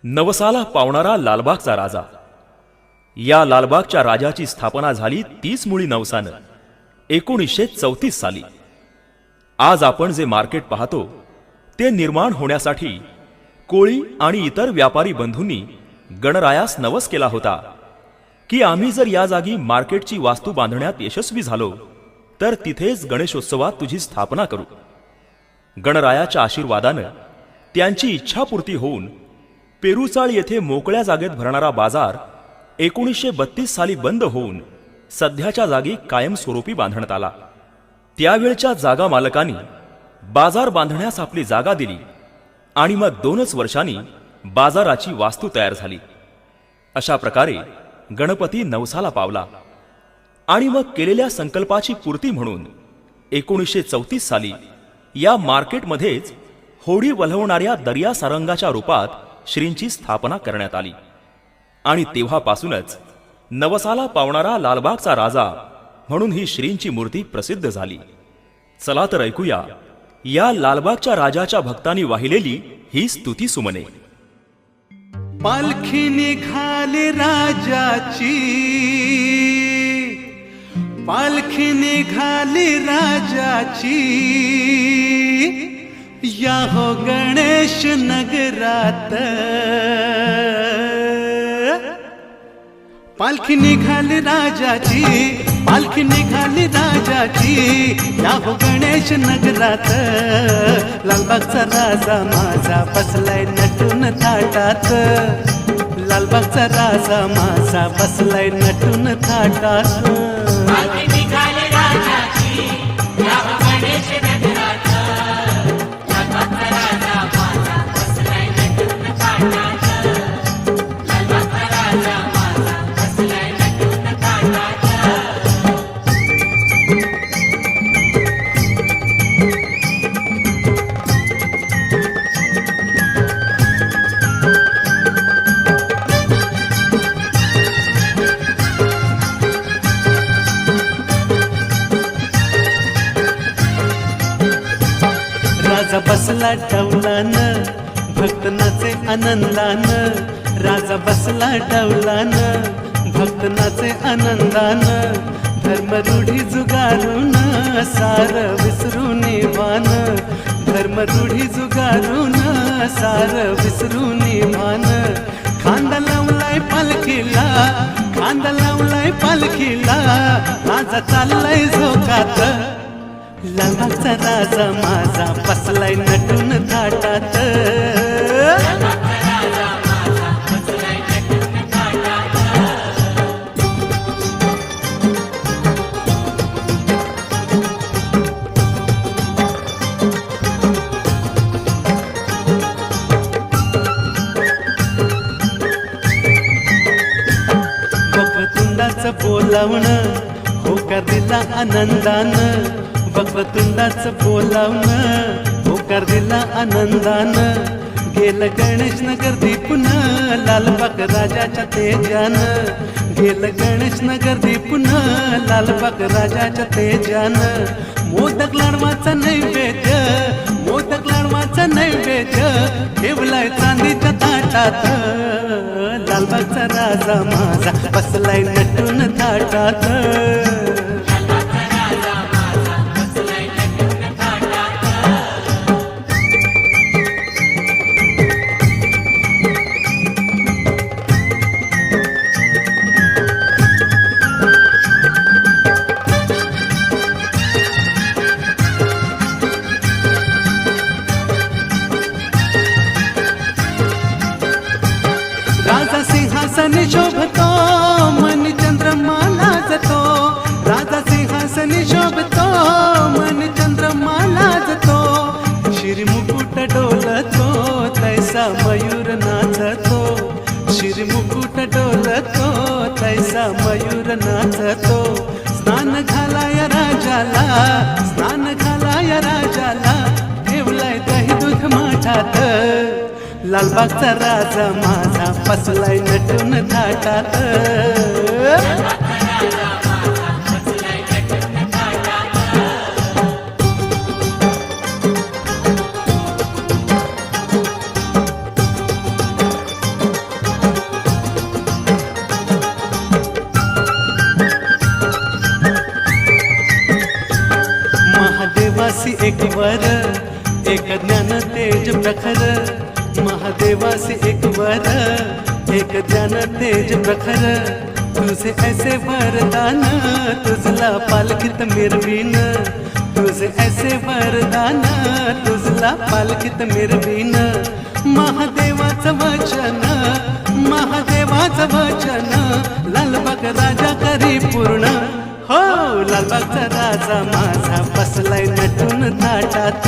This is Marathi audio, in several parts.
नवसाला पावणारा लालबागचा राजा। या लालबागच्या राजाची स्थापना झाली 30 मुळी नवसानं 1934 साली। आज आपण जे मार्केट पाहतो ते निर्माण होण्यासाठी कोळी आणि इतर व्यापारी बंधूंनी गणरायास नवस केला होता की आम्ही जर या जागी मार्केटची वास्तू बांधण्यात यशस्वी झालो तर तिथेच गणेशोत्सवात तुझी स्थापना करू। गणरायाच्या आशीर्वादानं त्यांची इच्छापूर्ती होऊन पेरुचाळ येथे मोकळ्या जागेत भरणारा बाजार 1932 साली बंद होऊन सध्याच्या जागी कायमस्वरूपी बांधण्यात आला। त्यावेळच्या जागा मालकांनी बाजार बांधण्यास आपली जागा दिली आणि मग 2च वर्षांनी बाजाराची वास्तू तयार झाली। अशा प्रकारे गणपती नवसाला पावला आणि मग केलेल्या संकल्पाची पूर्ती म्हणून 1934 साली या मार्केटमध्येच होडी वल्हवणाऱ्या दर्या सारंगाच्या रूपात श्रींची स्थापना करण्यात आली आणि तेव्हापासूनच नवसाला पावणारा लालबागचा राजा म्हणून ही श्रींची मूर्ती प्रसिद्ध झाली। चला तर ऐकूया या लालबागच्या राजाच्या भक्तांनी वाहिलेली ही स्तुती सुमने। पालखी निघाली राजाची, पालखी निघाली राजाची, या हो गणेश नगरात। पालखी निघाली राजाची, पालखी निघाली राजाची, या हो गणेश नगरात। लालबागचा राजा माझा बसलाय नटून थाटात, लालबागचा राजा माझा बसलाय नटून थाटात। पालखी निघाली राजाची, या हो गणेश नगरात। लालबागचा राजा माझा बसलाय नटून थाटात, लालबागचा राजा माझा बसलाय नटून थाटात। राजा बसला डौलान, भक्त नाचे आनंदान। राजा बसला डौलान, भक्त नाचे आनंदान। धर्म रूढी जुगारून सार विसरून वान, धर्म रूढी जुगारून सार विसरून वान। खांदा लावलाय पालखीला, खांदा लावलाय पालखीला, माझा चाललाय झोकात। लालबागचा राजा माझा बसलाय नटून थाटात, वक्रतुंडाचं बोलावणं होकार दिला आनंदानं। वक्रतुंडाचं बोलावणं होकार दिला आनंदानं। गेलं गणेश नगर दीपून लालबाग राजाच्या तेजानं, गेलं गणेश नगर दीपून लालबाग राजाच्या तेजानं। मोदक लाडवाचा नैवेद्य, मोदक लाडवाचा नैवेद्य, ठेवलाय चांदीच्या ताटात। लालबागचा राजा माझा बसलाय नटून थाटात। राजा सिंहासनी शोभतो, मन चंद्रमा लाजतो। राजा सिंहासनी शोभतो, मन चंद्रमा लाजतो। शिरमुकुट डोलतो, तैसा मयूर नाचतो। शिरमुकुट डोलतो, तैसा मयूर नाचतो। स्नान घालाय राजाला, स्नान घालाय राजाला, ठेवलाय दही दूध माठात। लालबागचा राजा माझा बसलाय नटून थाटात। एक वर एक ज्ञान तेज प्रखर महादेवासी एक वर एक ज्ञान तेज प्रखर तुझे ऐसे वरदान तुझला पालखीत मिरवीन तुझे ऐसे वरदान तुझला पालखीत मिरवीन महादेवाचं वचन महादेवाचं वचन लालबाग राजा करी पूर्ण हो लालबागचा राजा माझा बसलाय नटून थाटात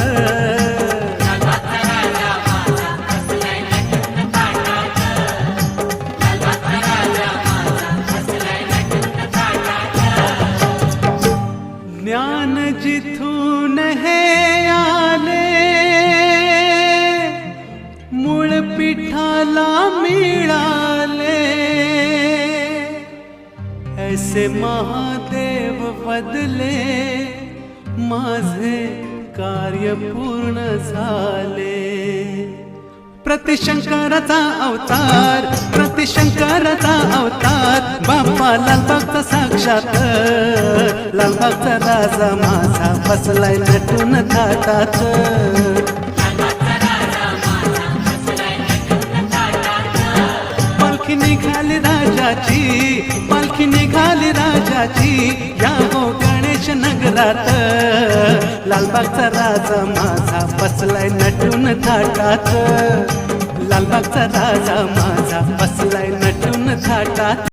ज्ञान जिथून हे आले मूळ पिठाला मिळाले ऐसे महादेव बदले माझे कार्य पूर्ण झाले प्रतिशंकराचा अवतार प्रतिशंकराचा अवतार बाप्पा लालबागचा साक्षात लालबागचा राजा माझा बसलाय नटून थाटात पालखी निघाली राजाची पालखी निघाली राजाची या हो गणेश नगरात लालबागचा राजा माझा बसलाय नटून थाटात लालबागचा राजा माझा बसलाय नटून थाटात